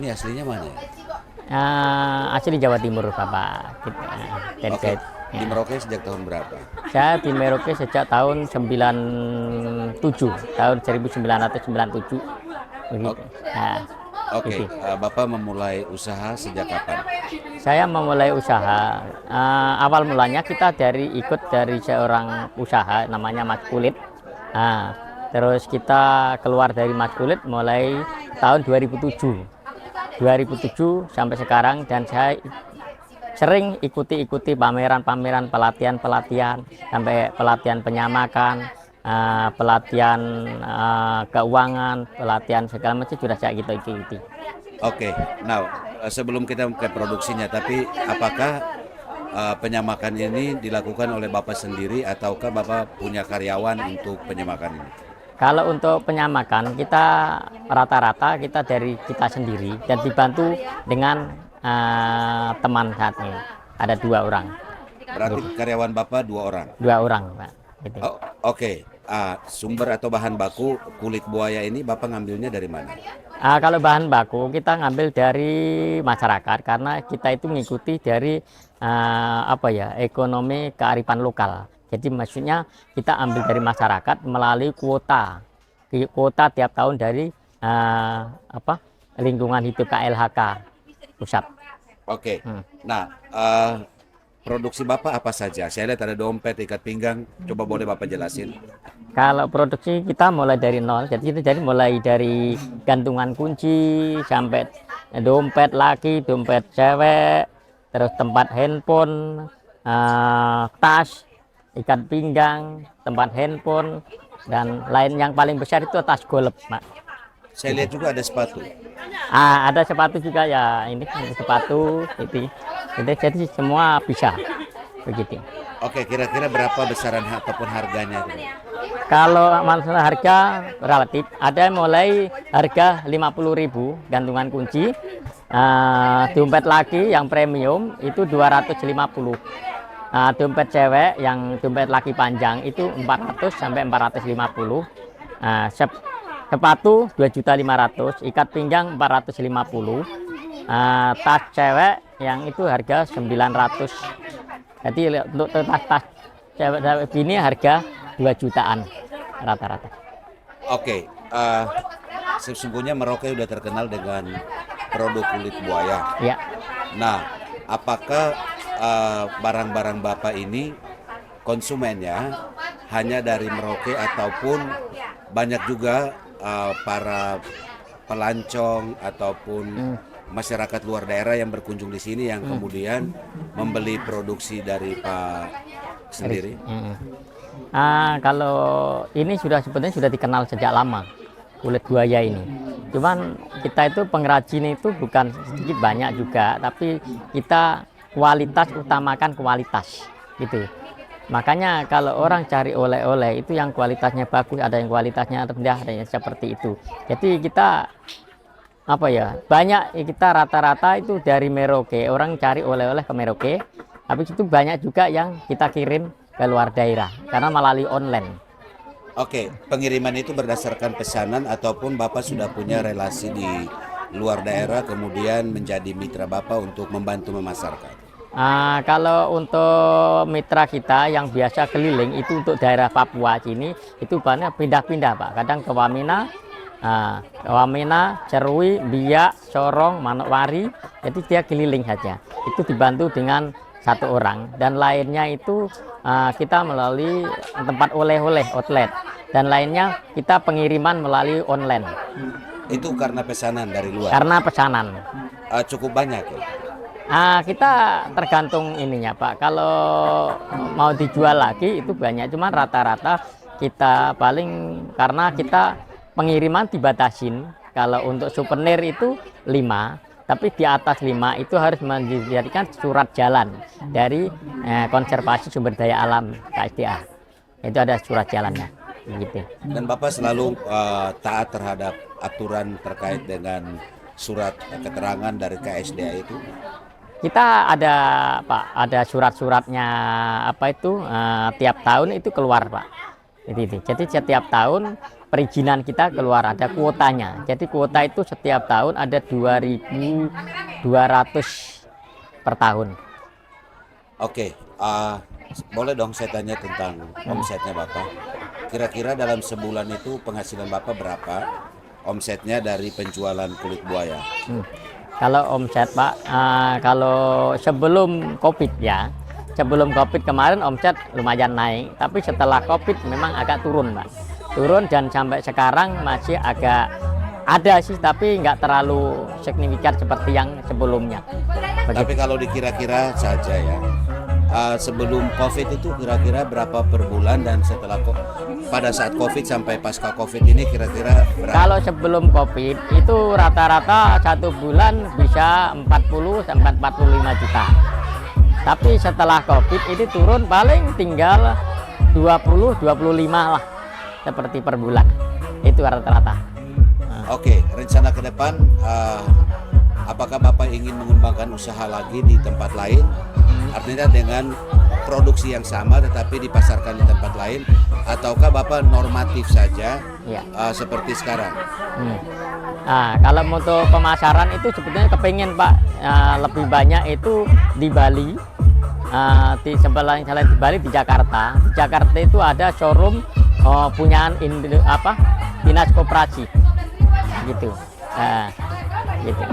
ini aslinya mana ya? Asli Jawa Timur, Bapak. Dari Oke, saya, di Merauke sejak tahun berapa? saya di Merauke sejak tahun 97, tahun 1997 begitu. O- Nah, Oke, gitu. Bapak memulai usaha sejak kapan? Saya memulai usaha. Awal mulanya kita ikut dari seorang usaha namanya Mas Kulit. Nah, terus kita keluar dari Mas Kulit mulai tahun 2007. 2007 sampai sekarang, dan saya sering ikuti pameran-pameran, pelatihan-pelatihan, sampai pelatihan penyamakan, pelatihan keuangan, pelatihan segala macam sudah saya ikuti. Oke, nah sebelum kita ke produksinya, tapi apakah penyamakan ini dilakukan oleh Bapak sendiri ataukah Bapak punya karyawan untuk penyamakan ini? Kalau untuk penyamakan, kita rata-rata kita dari kita sendiri dan dibantu dengan teman saat ini. Ada 2 orang. Berarti karyawan Bapak 2 orang? 2 orang, Pak. Gitu. Oh, oke. Sumber atau bahan baku kulit buaya ini Bapak ngambilnya dari mana? Kalau bahan baku kita ngambil dari masyarakat, karena kita itu mengikuti dari ekonomi kearifan lokal. Jadi maksudnya kita ambil dari masyarakat melalui kuota tiap tahun dari lingkungan hidup KLHK pusat. Oke. Hmm. Nah, produksi Bapak apa saja? Saya lihat ada dompet, ikat pinggang. Coba boleh Bapak jelasin? Kalau produksi kita mulai dari nol, jadi kita mulai dari gantungan kunci sampai dompet laki, dompet cewek, terus tempat handphone, tas, ikat pinggang, tempat handphone, dan lain yang paling besar itu tas golf, Pak. Saya lihat juga ada sepatu. Ada sepatu juga ya, ini sepatu, itu jadi semua bisa begitu. Oke, kira-kira berapa besaran ataupun harganya? Kalau masalah harga relatif, ada mulai harga 50.000 gantungan kunci, dompet laki yang premium itu 250. Dompet cewek yang dompet laki panjang itu 400 sampai 450. Sepatu 2.500.000, ikat pinggang 450. Tas cewek yang itu harga 900. Jadi untuk tas cewek ini harga 2 jutaan rata-rata. Oke, sesungguhnya Merauke sudah terkenal dengan produk kulit buaya. Ya. Nah, apakah barang-barang Bapak ini konsumennya hanya dari Merauke ataupun banyak juga para pelancong ataupun masyarakat luar daerah yang berkunjung di sini yang kemudian membeli produksi dari Pak sendiri? Kalau ini sebenarnya sudah dikenal sejak lama, kulit buaya ini. Cuman kita itu pengrajin itu bukan sedikit banyak juga, tapi kita utamakan kualitas gitu. Makanya kalau orang cari oleh-oleh itu yang kualitasnya bagus, ada yang kualitasnya rendah, ada yang seperti itu. Jadi kita banyak kita rata-rata itu dari Merauke, orang cari oleh-oleh ke Merauke, tapi itu banyak juga yang kita kirim ke luar daerah karena melalui online. Oke, pengiriman itu berdasarkan pesanan ataupun Bapak sudah punya relasi di luar daerah kemudian menjadi mitra Bapak untuk membantu memasarkan? Kalau untuk mitra kita yang biasa keliling itu untuk daerah Papua sini itu banyak pindah-pindah, Pak. Kadang ke Wamena, Cerui, Biak, Sorong, Manokwari. Jadi dia keliling saja. Itu dibantu dengan 1 orang, dan lainnya itu kita melalui tempat oleh-oleh outlet, dan lainnya kita pengiriman melalui online. Itu karena pesanan dari luar? Karena pesanan. Cukup banyak ya? Kita tergantung ininya, Pak. Kalau mau dijual lagi itu banyak, cuman rata-rata kita paling, karena kita pengiriman dibatasin. Kalau untuk souvenir itu 5, tapi di atas 5 itu harus menjadikan surat jalan dari konservasi sumber daya alam KSDA. Itu ada surat jalannya gitu. Dan Bapak selalu taat terhadap aturan terkait dengan surat keterangan dari KSDA itu? Kita ada, Pak, ada surat-suratnya tiap tahun itu keluar, Pak. Itu. Jadi setiap tahun perizinan kita keluar, ada kuotanya. Jadi kuota itu setiap tahun ada 2.200 per tahun. Oke, boleh dong saya tanya tentang omsetnya Bapak. Kira-kira dalam sebulan itu penghasilan Bapak berapa? Omsetnya dari penjualan kulit buaya. Kalau omset Pak, kalau sebelum COVID ya, sebelum COVID kemarin omset lumayan naik, tapi setelah COVID memang agak turun Pak. Turun dan sampai sekarang masih agak ada sih, tapi nggak terlalu signifikan seperti yang sebelumnya. Tapi kalau dikira-kira saja ya, sebelum COVID itu kira-kira berapa per bulan, dan setelah pada saat COVID sampai pasca COVID ini kira-kira berapa? Kalau sebelum COVID itu rata-rata satu bulan bisa 40 sampai 45 juta. Tapi setelah COVID ini turun paling tinggal 20-25 lah, seperti per bulan. Itu rata-rata. Oke, rencana ke depan, apakah Bapak ingin mengembangkan usaha lagi di tempat lain? Artinya dengan produksi yang sama tetapi dipasarkan di tempat lain, ataukah Bapak normatif saja Ya. Seperti sekarang? Nah, kalau untuk pemasaran itu sebetulnya kepingin Pak, lebih banyak itu di Bali, di sebelah di Bali, di Jakarta. Di Jakarta itu ada showroom punyaan Dinas Koperasi gitu. Gitu.